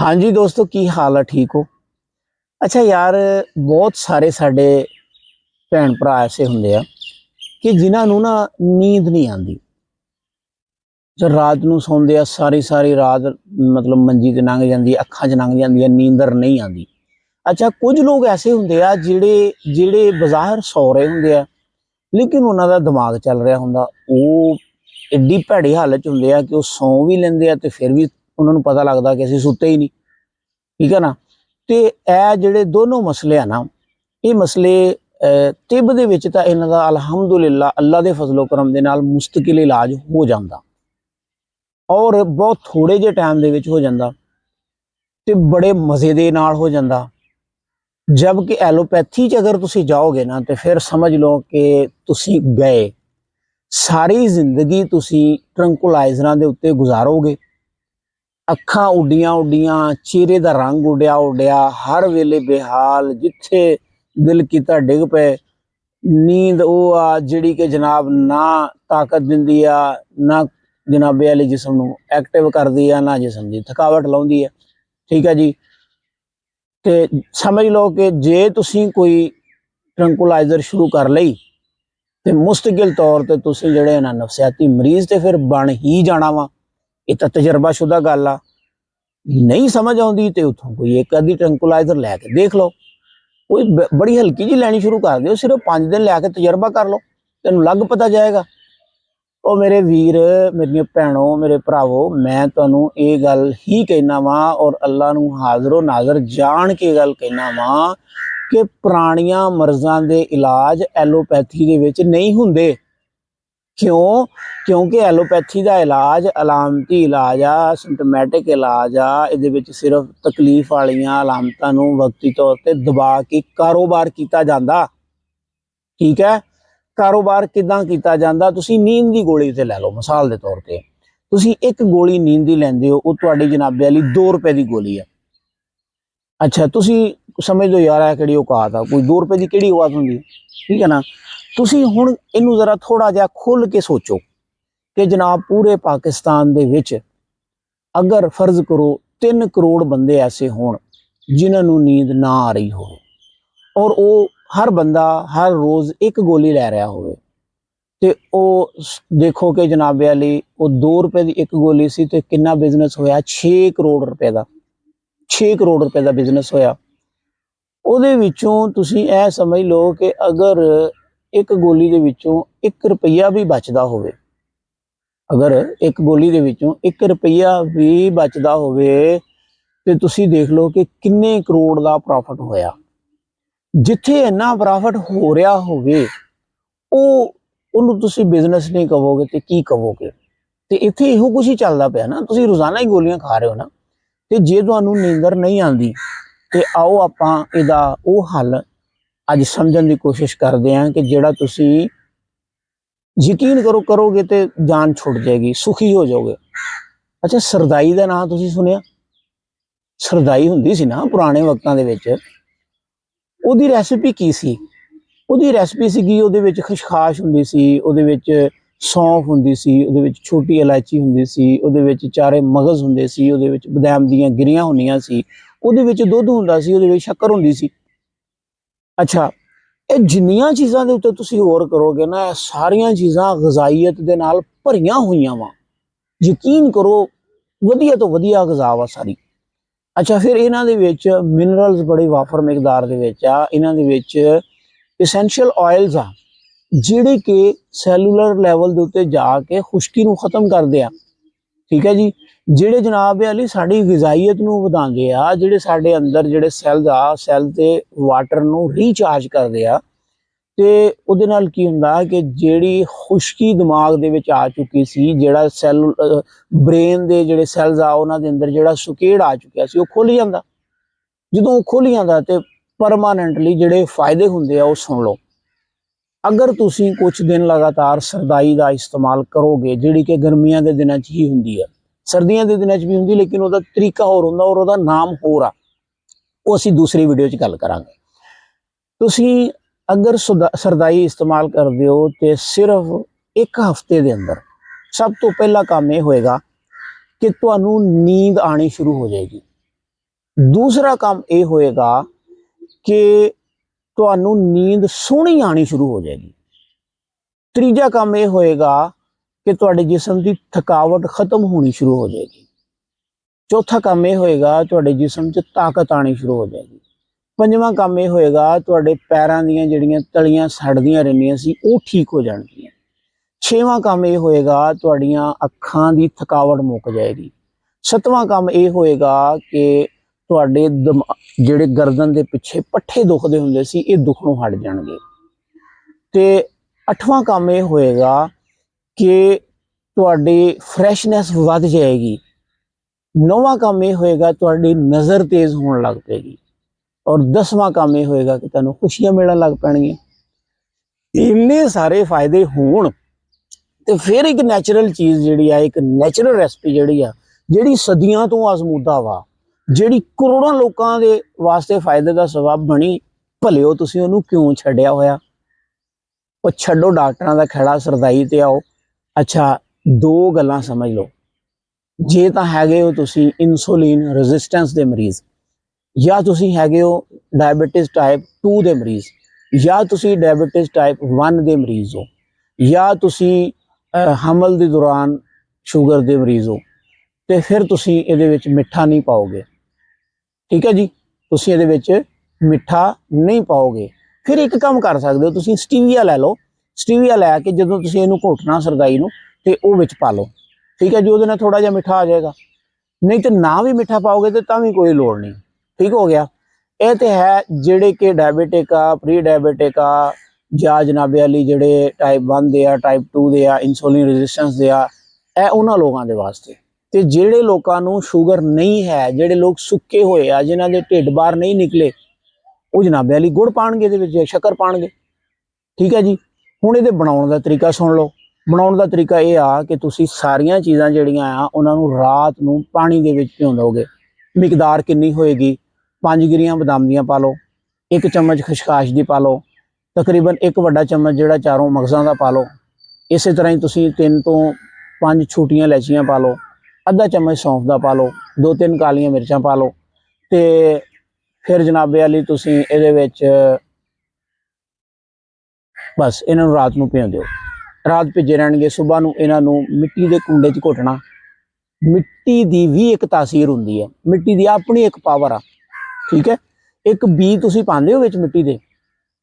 हाँ जी दोस्तों, की हाल है? ठीक हो? अच्छा यार, बहुत सारे साडे भैन भरा ऐसे होंगे आ कि जिन्हां नूं ना नींद नहीं आती। जो रात नूं सौंदे आ, सारी सारी रात मतलब मंजी ते लंघ जाती, अखां च लंघ जाती, नींदर नहीं आती। अच्छा, कुछ लोग ऐसे होंगे आ जिहड़े जिहड़े बज़ाहिर सौ रहे होंगे आ, लेकिन उन्हां दा दिमाग चल रहा हुंदा। वो एड्डी भैड़ी हालत च हुंदे आ कि वो सौ भी लैंदे आ ते फिर भी उन्हां नूं पता लगदा कि असीं सुत्ते ही नहीं। ठीक है ना? ते ਇਹ ਜਿਹੜੇ ਦੋਨੋਂ ਮਸਲੇ ਆ ਨਾ, ਇਹ ਮਸਲੇ ਤਿਬ ਦੇ ਵਿੱਚ ਤਾਂ ਇਹਨਾਂ ਦਾ ਅਲਹਮਦੁਲਿਲਾ ਅੱਲਾ ਦੇ ਫਜ਼ਲੋ ਕਰਮ ਦੇ ਨਾਲ ਮੁਸਤਕਿਲ ਇਲਾਜ ਹੋ ਜਾਂਦਾ ਔਰ ਬਹੁਤ ਥੋੜੇ ਜਿਹੇ ਟਾਈਮ ਦੇ ਵਿੱਚ ਹੋ ਜਾਂਦਾ ਤੇ ਬੜੇ ਮਜ਼ੇ ਦੇ ਨਾਲ ਹੋ ਜਾਂਦਾ। ਜਦਕਿ ਐਲੋਪੈਥੀ 'ਚ ਅਗਰ ਤੁਸੀਂ ਜਾਓਗੇ ਨਾ ਤੇ ਫਿਰ ਸਮਝ ਲਓ ਕਿ ਤੁਸੀਂ ਗਏ। ਸਾਰੀ ਜ਼ਿੰਦਗੀ ਤੁਸੀਂ ਟਰੰਕੁਲਾਈਜ਼ਰਾਂ ਦੇ ਉੱਤੇ ਗੁਜ਼ਾਰੋਗੇ। ਅੱਖਾਂ ਉੱਡੀਆਂ ਉੱਡੀਆਂ, ਚਿਹਰੇ ਦਾ ਰੰਗ ਉੱਡਿਆ ਉੱਡਿਆ, ਹਰ ਵੇਲੇ ਬੇਹਾਲ, ਜਿੱਥੇ ਦਿਲ ਕੀਤਾ ਡਿੱਗ ਪਏ। ਨੀਂਦ ਉਹ ਆ ਜਿਹੜੀ ਕਿ ਜਨਾਬ ਨਾ ਤਾਕਤ ਦਿੰਦੀ ਆ, ਨਾ ਜਨਾਬੇ ਵਾਲੇ ਜਿਸਮ ਨੂੰ ਐਕਟਿਵ ਕਰਦੀ ਆ, ਨਾ ਜਿਸਮ ਦੀ ਥਕਾਵਟ ਲਾਉਂਦੀ ਆ। ਠੀਕ ਹੈ ਜੀ। ਤੇ ਸਮਝ ਲਓ ਕਿ ਜੇ ਤੁਸੀਂ ਕੋਈ ਟਰੰਕੁਲਾਈਜ਼ਰ ਸ਼ੁਰੂ ਕਰ ਲਈ ਤੇ ਮੁਸਤਕਿਲ ਤੌਰ ਤੇ ਤੁਸੀਂ ਜਿਹੜੇ ਨਾ ਨਫਸਿਆਤੀ ਮਰੀਜ਼ ਤੇ ਫਿਰ ਬਣ ਹੀ ਜਾਣਾ ਵਾ। ਇਹ ਤਾਂ ਤਜਰਬਾਸ਼ੁਦਾ ਗੱਲ ਆ। नहीं समझ आती तो उतों कोई एक अद्धी ट्रंकुलाइजर लैके देख लो। कोई बड़ी हल्की जी लैनी शुरू कर दो, सिर्फ 5 दिन लैके तजर्बा कर लो, तेन लग पता जाएगा। और मेरे वीर, मेरी भैनों, मेरे भरावो, मैं तुहानू ये गल ही कहना वा और अल्लाह नू हाजरो नाजर जान के गल कहना वा कि पुरानियां मर्जां दे इलाज एलोपैथी दे विच नहीं हुंदे। क्यों? क्योंकि एलोपैथी का इलाज अलामती इलाज आ, सिम्पटोमैटिक इलाज आ। इहदे विच सिर्फ तकलीफ वालियां अलामतां नूं वक्ती तौर ते दबा के कारोबार किया जांदा। ठीक है? कारोबार किदां किया जांदा? तुसीं नींद की गोली ते लै लो मिसाल के तौर पर। तुसीं एक गोली नींद की लैंदे हो, वो तुहाडी जनाबे वाली 2 रुपए की गोली है। अच्छा, तुसीं समझ लो यार है किहड़ी औकात आ, कोई 2 रुपए की किहड़ी औकात हुंदी। ठीक है ना? तुसीं हुण इहनूं जरा थोड़ा जिहा खुल के सोचो कि जनाब पूरे पाकिस्तान दे विच अगर फर्ज करो 3 करोड़ बंदे ऐसे होण जिन्हां नूं नींद ना आ रही हो और वो हर बंदा हर रोज़ एक गोली लै रहा होवे ते ओ देखो कि जनाबे वाली वो 2 रुपए की एक गोली सी ते किन्ना बिजनेस होया? 6 करोड़ रुपए का। 6 करोड़ रुपए का बिजनेस होया। ਉਹਦੇ ਵਿੱਚੋਂ ਤੁਸੀਂ ਇਹ ਸਮਝ ਲਓ ਕਿ ਅਗਰ ਇੱਕ ਗੋਲੀ ਦੇ ਵਿੱਚੋਂ 1 ਰੁਪਈਆ ਵੀ ਬਚਦਾ ਹੋਵੇ, ਅਗਰ ਇੱਕ ਗੋਲੀ ਦੇ ਵਿੱਚੋਂ 1 ਰੁਪਈਆ ਵੀ ਬਚਦਾ ਹੋਵੇ ਤੇ ਤੁਸੀਂ ਦੇਖ ਲਓ ਕਿ ਕਿੰਨੇ ਕਰੋੜ ਦਾ ਪ੍ਰੋਫਿਟ ਹੋਇਆ। ਜਿੱਥੇ ਇੰਨਾ ਪ੍ਰੋਫਿਟ ਹੋ ਰਿਹਾ ਹੋਵੇ ਉਹਨੂੰ ਤੁਸੀਂ ਬਿਜ਼ਨਸ ਨਹੀਂ ਕਹੋਗੇ ਤੇ ਕੀ ਕਹੋਗੇ? ਤੇ ਇੱਥੇ ਇਹੋ ਕੁਝ ਹੀ ਚੱਲਦਾ ਪਿਆ ਨਾ। ਤੁਸੀਂ ਰੋਜ਼ਾਨਾ ਹੀ ਗੋਲੀਆਂ ਖਾ ਰਹੇ ਹੋ ਨਾ। ਤੇ ਜੇ ਤੁਹਾਨੂੰ ਨੀਂਦਰ ਨਹੀਂ ਆਉਂਦੀ ਤੇ आओ ਆਪਾਂ ਇਹਦਾ ਉਹ हल ਅੱਜ ਸਮਝਣ ਦੀ ਕੋਸ਼ਿਸ਼ ਕਰਦੇ ਹਾਂ कि ਜਿਹੜਾ ਤੁਸੀਂ ਯਕੀਨ करोगे तो जान छुट जाएगी, सुखी हो जाओगे। अच्छा, सरदाई का नाम तुसीं सुनिया? सरदाई हुंदी सी ना पुराने वक्तां दे विच। ਉਹਦੀ ਰੈਸਿਪੀ ਕੀ ਸੀ? ਉਹਦੀ ਰੈਸਿਪੀ ਸੀਗੀ, ਉਹਦੇ ਵਿੱਚ ਖਸ਼ਖਾਸ਼ ਹੁੰਦੀ ਸੀ, ਉਹਦੇ ਵਿੱਚ ਸੌਂਫ ਹੁੰਦੀ ਸੀ, ਉਹਦੇ ਵਿੱਚ ਛੋਟੀ ਇਲਾਇਚੀ ਹੁੰਦੀ ਸੀ, ਉਹਦੇ ਵਿੱਚ ਚਾਰੇ ਮਗਜ਼ ਹੁੰਦੇ ਸੀ, ਉਹਦੇ ਵਿੱਚ ਬਦਾਮ ਦੀਆਂ ਗਿਰੀਆਂ ਹੁੰਦੀਆਂ ਸੀ, ਉਹਦੇ ਵਿੱਚ ਦੁੱਧ ਹੁੰਦਾ ਸੀ, ਉਹਦੇ ਵਿੱਚ ਸ਼ੱਕਰ ਹੁੰਦੀ ਸੀ। ਅੱਛਾ, ਇਹ ਜਿੰਨੀਆਂ ਚੀਜ਼ਾਂ ਦੇ ਉੱਤੇ ਤੁਸੀਂ ਗੌਰ ਕਰੋਗੇ ਨਾ, ਇਹ ਸਾਰੀਆਂ ਚੀਜ਼ਾਂ ਗਜ਼ਾਈਅਤ ਦੇ ਨਾਲ ਭਰੀਆਂ ਹੋਈਆਂ ਵਾ। ਯਕੀਨ ਕਰੋ, ਵਧੀਆ ਤੋਂ ਵਧੀਆ ਗਜ਼ਾ ਵਾ ਸਾਰੀ। ਅੱਛਾ, ਫਿਰ ਇਹਨਾਂ ਦੇ ਵਿੱਚ ਮਿਨਰਲਸ ਬੜੇ ਵਾਫਰ ਮਿਕਦਾਰ ਦੇ ਵਿੱਚ ਆ। ਇਹਨਾਂ ਦੇ ਵਿੱਚ एसेंशियल ऑयल्स आ ਜਿਹੜੇ कि सैलूलर लैवल ਦੇ ਉੱਤੇ ਜਾ ਕੇ ਖੁਸ਼ਕੀ ਨੂੰ ਖਤਮ ਕਰਦੇ ਆ। ठीक है जी? ਜਿਹੜੇ ਜਨਾਬ ਵਾਲੀ ਸਾਡੀ ਗਜ਼ਾਈਅਤ ਨੂੰ ਵਧਾਉਂਦੇ ਆ, ਜਿਹੜੇ ਸਾਡੇ ਅੰਦਰ ਜਿਹੜੇ ਸੈੱਲਸ ਆ, ਸੈੱਲ ਤੇ ਵਾਟਰ ਨੂੰ ਰੀਚਾਰਜ ਕਰਦੇ ਆ। ਤੇ ਉਹਦੇ ਨਾਲ ਕੀ ਹੁੰਦਾ ਕਿ ਜਿਹੜੀ ਖੁਸ਼ਕੀ ਦਿਮਾਗ ਦੇ ਵਿੱਚ ਆ ਚੁੱਕੀ ਸੀ, ਜਿਹੜਾ ਸੈੱਲ ਬ੍ਰੇਨ ਦੇ ਜਿਹੜੇ ਸੈੱਲਸ ਆ ਉਹਨਾਂ ਦੇ ਅੰਦਰ ਜਿਹੜਾ ਸੁਕੇੜ ਆ ਚੁੱਕਿਆ ਸੀ, ਉਹ ਖੁੱਲ ਜਾਂਦਾ। ਜਦੋਂ ਉਹ ਖੁੱਲ ਜਾਂਦਾ ਤੇ परमानेंटली ਜਿਹੜੇ फायदे ਹੁੰਦੇ ਆ ਉਹ ਸੁਣ ਲਓ। अगर ਤੁਸੀਂ कुछ दिन लगातार ਸਰਦਾਈ ਦਾ इस्तेमाल करोगे, ਜਿਹੜੀ ਕਿ ਗਰਮੀਆਂ ਦੇ ਦਿਨਾਂ 'ਚ ਹੀ ਹੁੰਦੀ ਆ, ਸਰਦੀਆਂ ਦੇ ਦਿਨਾਂ 'ਚ ਵੀ ਹੁੰਦੀ, ਲੇਕਿਨ ਉਹਦਾ ਤਰੀਕਾ ਹੋਰ ਹੁੰਦਾ ਔਰ ਉਹਦਾ ਨਾਮ ਹੋਰ ਆ। ਉਹ ਅਸੀਂ ਦੂਸਰੀ ਵੀਡੀਓ 'ਚ ਗੱਲ ਕਰਾਂਗੇ। ਤੁਸੀਂ अगर ਸਰਦਾਈ इस्तेमाल ਕਰਦੇ ਹੋ ਤੇ ਸਿਰਫ 1 ਹਫ਼ਤੇ ਦੇ ਅੰਦਰ ਸਭ ਤੋਂ ਪਹਿਲਾ ਕੰਮ ਇਹ ਹੋਏਗਾ ਕਿ ਤੁਹਾਨੂੰ ਨੀਂਦ ਆਣੀ ਸ਼ੁਰੂ ਹੋ ਜਾਏਗੀ। दूसरा काम ये होएगा कि ਤੁਹਾਨੂੰ ਨੀਂਦ ਸੋਹਣੀ ਆਣੀ ਸ਼ੁਰੂ ਹੋ ਜਾਏਗੀ। ਤੀਜਾ ਕੰਮ ਇਹ ਹੋਏਗਾ ਕਿ ਤੁਹਾਡੇ ਜਿਸਮ ਦੀ ਥਕਾਵਟ ਖਤਮ ਹੋਣੀ ਸ਼ੁਰੂ ਹੋ ਜਾਏਗੀ। ਚੌਥਾ ਕੰਮ ਇਹ ਹੋਏਗਾ ਤੁਹਾਡੇ ਜਿਸਮ 'ਚ ਤਾਕਤ ਆਣੀ ਸ਼ੁਰੂ ਹੋ ਜਾਏਗੀ। ਪੰਜਵਾਂ ਕੰਮ ਇਹ ਹੋਏਗਾ ਤੁਹਾਡੇ ਪੈਰਾਂ ਦੀਆਂ ਜਿਹੜੀਆਂ ਤਲੀਆਂ ਸੜਦੀਆਂ ਰਹਿੰਦੀਆਂ ਸੀ ਉਹ ਠੀਕ ਹੋ ਜਾਣਗੀਆਂ। ਛੇਵਾਂ ਕੰਮ ਇਹ ਹੋਏਗਾ ਤੁਹਾਡੀਆਂ ਅੱਖਾਂ ਦੀ ਥਕਾਵਟ ਮੁੱਕ ਜਾਏਗੀ। ਸੱਤਵਾਂ ਕੰਮ ਇਹ ਹੋਏਗਾ ਕਿ ਤੁਹਾਡੇ ਜਿਹੜੇ ਗਰਦਨ ਦੇ ਪਿੱਛੇ ਪੱਠੇ ਦੁਖਦੇ ਹੁੰਦੇ ਸੀ ਇਹ ਦੁਖਣੋਂ ਹਟ ਜਾਣਗੇ। ਤੇ ਅੱਠਵਾਂ ਕੰਮ ਇਹ ਹੋਏਗਾ ਕਿ ਤੁਹਾਡੀ ਫਰੈਸ਼ਨੈਸ ਵੱਧ ਜਾਏਗੀ। ਨੌਵਾਂ ਕੰਮ ਇਹ ਹੋਏਗਾ ਤੁਹਾਡੀ ਨਜ਼ਰ ਤੇਜ਼ ਹੋਣ ਲੱਗ ਪਏਗੀ। ਔਰ 10ਵਾਂ ਕੰਮ ਇਹ ਹੋਏਗਾ ਕਿ ਤੁਹਾਨੂੰ ਖੁਸ਼ੀਆਂ ਮਿਲਣ ਲੱਗ ਪੈਣਗੀਆਂ। ਇੰਨੇ ਸਾਰੇ ਫਾਇਦੇ ਹੋਣ ਤੇ ਫਿਰ ਇੱਕ ਨੈਚੁਰਲ ਚੀਜ਼ ਜਿਹੜੀ ਆ, ਇੱਕ ਨੈਚੁਰਲ ਰੈਸਪੀ ਜਿਹੜੀ ਸਦੀਆਂ ਤੋਂ ਆਜ਼ਮੂਦਾ ਵਾ, ਜਿਹੜੀ ਕਰੋੜਾਂ ਲੋਕਾਂ ਦੇ ਵਾਸਤੇ ਫਾਇਦੇ ਦਾ ਸਬਬ ਬਣੀ, ਭਲਿਓ ਤੁਸੀਂ ਉਹਨੂੰ ਕਿਉਂ ਛੱਡਿਆ ਹੋਇਆ? ਉਹ ਛੱਡੋ ਡਾਕਟਰਾਂ ਦਾ ਖਹਿੜਾ ਸਰਦਾਈ ਤੇ ਆਓ। ਅੱਛਾ, ਦੋ ਗੱਲਾਂ ਸਮਝ ਲਓ। ਜੇ ਤਾਂ ਹੈਗੇ ਹੋ ਤੁਸੀਂ ਇਨਸੂਲਿਨ ਰੈਜ਼ਿਸਟੈਂਸ ਦੇ ਮਰੀਜ਼, ਜਾਂ ਤੁਸੀਂ ਹੈਗੇ ਹੋ ਡਾਇਬੀਟਿਸ ਟਾਈਪ 2 ਦੇ ਮਰੀਜ਼, ਜਾਂ ਤੁਸੀਂ ਡਾਇਬੀਟਿਸ ਟਾਈਪ 1 ਦੇ ਮਰੀਜ਼ ਹੋ, ਜਾਂ ਤੁਸੀਂ ਹਮਲ ਦੇ ਦੌਰਾਨ ਸ਼ੂਗਰ ਦੇ ਮਰੀਜ਼ ਹੋ, ਤੇ ਫਿਰ ਤੁਸੀਂ ਇਹਦੇ ਵਿੱਚ ਮਿੱਠਾ ਨਹੀਂ ਪਾਓਗੇ। ਠੀਕ ਹੈ ਜੀ, ਤੁਸੀਂ ਇਹਦੇ ਵਿੱਚ ਮਿੱਠਾ ਨਹੀਂ ਪਾਓਗੇ। ਫਿਰ ਇੱਕ ਕੰਮ ਕਰ ਸਕਦੇ ਹੋ, ਤੁਸੀਂ ਸਟੀਵੀਆ ਲੈ ਲਓ। ਸਟੀਵੀਆ ਲੈ ਕੇ ਜਦੋਂ ਤੁਸੀਂ ਇਹਨੂੰ ਘੋਟਣਾ ਸਰਦਾਈ ਨੂੰ, ਤੇ ਉਹ ਵਿੱਚ ਪਾ ਲਓ। ਠੀਕ ਹੈ ਜੀ, ਉਹਦੇ ਨਾਲ ਥੋੜਾ ਜਿਹਾ ਮਿੱਠਾ ਆ ਜਾਏਗਾ। ਨਹੀਂ ਤੇ ਨਾ ਵੀ ਮਿੱਠਾ ਪਾਓਗੇ ਤੇ ਤਾਂ ਵੀ ਕੋਈ ਲੋੜ ਨਹੀਂ। ਠੀਕ ਹੋ ਗਿਆ। ਇਹ ਤੇ ਹੈ ਜਿਹੜੇ ਕਿ ਡਾਇਬੀਟਿਕ ਆ, ਪ੍ਰੀ ਡਾਇਬੀਟਿਕ ਆ, ਜਾਂ ਜਨਾਬੇ ਵਾਲੀ ਜਿਹੜੇ ਟਾਈਪ 1 ਦੇ ਆ, ਟਾਈਪ 2 ਦੇ ਆ, ਇਨਸੂਲਿਨ ਰੈਜ਼ਿਸਟੈਂਸ ਦੇ ਆ, ਇਹ ਉਹਨਾਂ ਲੋਕਾਂ ਦੇ ਵਾਸਤੇ। ਤੇ ਜਿਹੜੇ ਲੋਕਾਂ ਨੂੰ ਸ਼ੂਗਰ ਨਹੀਂ ਹੈ, ਜਿਹੜੇ ਲੋਕ ਸੁੱਕੇ ਹੋਏ ਆ, ਜਿਨ੍ਹਾਂ ਦੇ ਢਿੱਡ ਬਾਹਰ ਨਹੀਂ ਨਿਕਲੇ, ਉਹ ਜਨਾਬੇ ਵਾਲੀ ਗੁੜ ਪਾਣਗੇ, ਇਹਦੇ ਵਿੱਚ ਸ਼ੱਕਰ ਪਾਣਗੇ। ਠੀਕ ਹੈ ਜੀ। ਹੁਣ ਇਹਦੇ ਬਣਾਉਣ ਦਾ ਤਰੀਕਾ ਸੁਣ ਲਓ। ਬਣਾਉਣ ਦਾ ਤਰੀਕਾ ਇਹ ਆ ਕਿ ਤੁਸੀਂ ਸਾਰੀਆਂ ਚੀਜ਼ਾਂ ਜਿਹੜੀਆਂ ਆ ਉਹਨਾਂ ਨੂੰ ਰਾਤ ਨੂੰ ਪਾਣੀ ਦੇ ਵਿੱਚ ਭਿਉਂ ਦਿਓਗੇ। ਮਿਕਦਾਰ ਕਿੰਨੀ ਹੋਏਗੀ? 5 ਗਿਰੀਆਂ ਬਦਾਮ ਦੀਆਂ ਪਾ ਲਓ, 1 ਚਮਚ ਖਸਖਾਸ਼ ਦੀ ਪਾ ਲਓ, ਤਕਰੀਬਨ 1 ਵੱਡਾ ਚਮਚ ਜਿਹੜਾ ਚਾਰੋਂ ਮਗਜ਼ਾਂ ਦਾ ਪਾ ਲਓ। ਇਸੇ ਤਰ੍ਹਾਂ ਹੀ ਤੁਸੀਂ 3 ਤੋਂ 5 ਛੋਟੀਆਂ ਇਲਾਇਚੀਆਂ ਪਾ ਲਓ, ਅੱਧਾ ਚਮਚ ਸੌਂਫ ਦਾ ਪਾ ਲਓ, 2-3 ਕਾਲੀਆਂ ਮਿਰਚਾਂ ਪਾ ਲਓ। ਤੇ ਫਿਰ ਜਨਾਬੇ ਵਾਲੀ ਤੁਸੀਂ ਇਹਦੇ ਵਿੱਚ ਬਸ ਇਹਨਾਂ ਨੂੰ ਰਾਤ ਨੂੰ ਭਿਉਂ ਦਿਓ। ਰਾਤ ਭਿੱਜੇ ਰਹਿਣਗੇ। ਸਵੇਰ ਨੂੰ ਇਹਨਾਂ ਨੂੰ ਮਿੱਟੀ ਦੇ ਕੁੰਡੇ 'ਚ ਘੋਟਣਾ। ਮਿੱਟੀ ਦੀ ਵੀ ਇੱਕ ਤਾਸੀਰ ਹੁੰਦੀ ਹੈ, ਮਿੱਟੀ ਦੀ ਆਪਣੀ ਇੱਕ ਪਾਵਰ ਆ। ਠੀਕ ਹੈ। ਇੱਕ ਬੀ ਤੁਸੀਂ ਪਾਉਂਦੇ ਹੋ ਵਿੱਚ ਮਿੱਟੀ ਦੇ,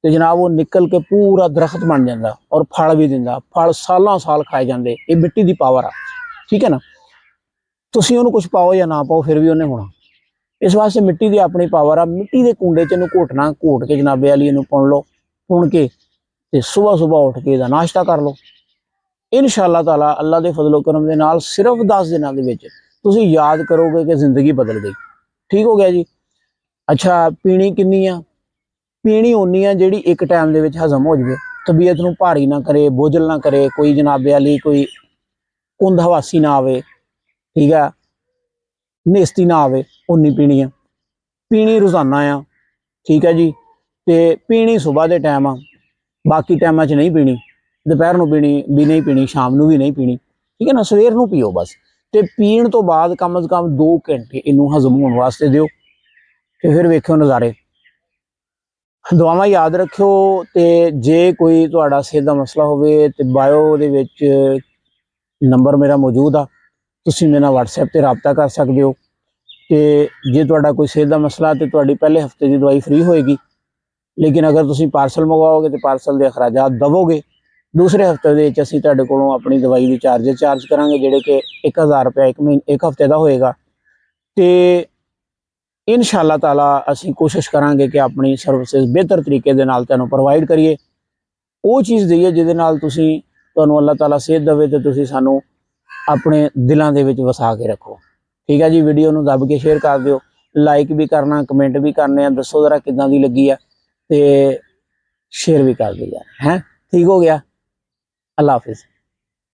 ਤੇ ਜਨਾਬ ਉਹ ਨਿਕਲ ਕੇ ਪੂਰਾ ਦਰਖਤ ਬਣ ਜਾਂਦਾ ਔਰ ਫਲ ਵੀ ਦਿੰਦਾ। ਫਲ ਸਾਲਾਂ ਸਾਲ ਖਾਏ ਜਾਂਦੇ। ਇਹ ਮਿੱਟੀ ਦੀ ਪਾਵਰ ਆ। ਠੀਕ ਹੈ ਨਾ। ਤੁਸੀਂ ਉਹਨੂੰ ਕੁਝ ਪਾਓ ਜਾਂ ਨਾ ਪਾਓ, ਫਿਰ ਵੀ ਉਹਨੇ ਹੋਣਾ। ਇਸ ਵਾਸਤੇ ਮਿੱਟੀ ਦੀ ਆਪਣੀ ਪਾਵਰ ਆ। ਮਿੱਟੀ ਦੇ ਕੁੰਡੇ 'ਚ ਇਹਨੂੰ ਘੋਟਣਾ, ਘੋਟ ਕੇ ਜਨਾਬੇ ਵਾਲੀ ਇਹਨੂੰ ਪੁਣ ਲਓ। ਪੁਣ ਕੇ ਤੇ ਸਵੇਰ ਉੱਠ ਕੇ ਇਹਦਾ ਨਾਸ਼ਤਾ ਕਰ ਲਓ। ਇਨਸ਼ਾਅੱਲਾ ਤਾਲਾ ਅੱਲਾ ਦੇ ਫਜ਼ਲ ਕਰਮ ਦੇ ਨਾਲ ਸਿਰਫ 10 ਦਿਨਾਂ ਦੇ ਵਿੱਚ ਤੁਸੀਂ ਯਾਦ ਕਰੋਗੇ ਕਿ ਜ਼ਿੰਦਗੀ ਬਦਲ ਗਈ। ਠੀਕ ਹੋ ਗਿਆ ਜੀ। ਅੱਛਾ, ਪੀਣੀ ਕਿੰਨੀ ਆ? ਪੀਣੀ ਉਨੀ ਆ ਜਿਹੜੀ ਇੱਕ ਟਾਈਮ ਦੇ ਵਿੱਚ ਹਜ਼ਮ ਹੋ ਜਾਵੇ, ਤਬੀਅਤ ਨੂੰ ਭਾਰੀ ਨਾ ਕਰੇ, ਬੋਝਲ ਨਾ ਕਰੇ, ਕੋਈ ਜਨਾਬੇ ਵਾਲੀ ਕੋਈ ਕੁੰਦ ਹਵਾਸੀ ਨਾ ਆਵੇ। ਠੀਕ ਆ, ਨੇਸਤੀ ਨਾ ਆਵੇ, ਉਨੀ ਪੀਣੀ ਆ। ਪੀਣੀ ਰੋਜ਼ਾਨਾ ਆ। ਠੀਕ ਹੈ ਜੀ। ਤੇ ਪੀਣੀ ਸਵੇਰ ਦੇ ਟਾਈਮ ਆ, ਬਾਕੀ ਟਾਈਮਾਂ 'ਚ ਨਹੀਂ ਪੀਣੀ। ਦੁਪਹਿਰ ਨੂੰ ਪੀਣੀ ਵੀ ਨਹੀਂ ਪੀਣੀ, ਸ਼ਾਮ ਨੂੰ ਵੀ ਨਹੀਂ ਪੀਣੀ। ਠੀਕ ਹੈ ਨਾ। ਸਵੇਰ ਨੂੰ ਪੀਓ ਬਸ। ਤੇ ਪੀਣ ਤੋਂ ਬਾਅਦ ਕਮ ਸੇ ਕਮ 2 ਘੰਟੇ ਇਹਨੂੰ ਹਜ਼ਮ ਹੋਣ ਵਾਸਤੇ ਦਿਓ, ਤੇ ਫਿਰ ਵੇਖਿਓ ਨਜ਼ਾਰੇ। ਦੁਆਵਾਂ ਯਾਦ ਰੱਖਿਓ। ਤੇ ਜੇ ਕੋਈ ਤੁਹਾਡਾ ਸਿਹਤ ਦਾ ਮਸਲਾ ਹੋਵੇ ਤੇ ਬਾਇਓ ਦੇ ਵਿੱਚ ਨੰਬਰ ਮੇਰਾ ਮੌਜੂਦ ਆ, ਤੁਸੀਂ ਮੇਰੇ ਨਾਲ WhatsApp ਤੇ ਰਾਬਤਾ ਕਰ ਸਕਦੇ ਹੋ। ਤੇ ਜੇ ਤੁਹਾਡਾ ਕੋਈ ਸਿਹਤ ਦਾ ਮਸਲਾ ਤੇ ਤੁਹਾਡੀ ਪਹਿਲੇ ਹਫਤੇ ਦੀ ਦਵਾਈ ਫ੍ਰੀ ਹੋਏਗੀ, ਲੇਕਿਨ ਅਗਰ ਤੁਸੀਂ ਪਾਰਸਲ ਮੰਗਵਾਓਗੇ ਤੇ ਪਾਰਸਲ ਦੇ ਅਖਰਾਜਾਤ ਦਵੋਗੇ। ਦੂਸਰੇ ਹਫਤੇ ਦੇ ਵਿੱਚ ਅਸੀਂ ਤੁਹਾਡੇ ਕੋਲੋਂ ਆਪਣੀ ਦਵਾਈ ਦੀ ਚਾਰਜ ਕਰਾਂਗੇ, ਜਿਹੜੇ ਕਿ 1000 ਰੁਪਇਆ ਇੱਕ ਹਫਤੇ ਦਾ ਹੋਏਗਾ। ਤੇ ਇਨਸ਼ਾਅੱਲਾ ਤਾਲਾ ਅਸੀਂ ਕੋਸ਼ਿਸ਼ ਕਰਾਂਗੇ ਕਿ ਆਪਣੀ ਸਰਵਿਸਿਜ਼ ਬਿਹਤਰ ਤਰੀਕੇ ਦੇ ਨਾਲ ਤੁਹਾਨੂੰ ਪ੍ਰੋਵਾਈਡ ਕਰੀਏ। ਉਹ ਚੀਜ਼ ਦਈਏ ਜਿਹਦੇ ਨਾਲ ਤੁਹਾਨੂੰ ਅੱਲਾਹ ਤਾਲਾ ਸਿਹਤ ਦੇਵੇ ਤੇ ਤੁਸੀਂ ਸਾਨੂੰ ਆਪਣੇ ਦਿਲਾਂ ਦੇ ਵਿੱਚ ਵਸਾ ਕੇ ਰੱਖੋ। ਠੀਕ ਹੈ ਜੀ। ਵੀਡੀਓ ਨੂੰ ਦੱਬ ਕੇ ਸ਼ੇਅਰ ਕਰ ਦਿਓ, ਲਾਈਕ ਵੀ ਕਰਨਾ, ਕਮੈਂਟ ਵੀ ਕਰਨੇ ਆ, ਦੱਸੋ ਜ਼ਰਾ ਕਿੱਦਾਂ ਦੀ ਲੱਗੀ ਆ, ਤੇ ਸ਼ੇਅਰ ਵੀ ਕਰ ਦਿਓ ਯਾਰ। ਹੈ ਠੀਕ ਹੋ ਗਿਆ। ਅੱਲਾ ਹਾਫਿਜ਼।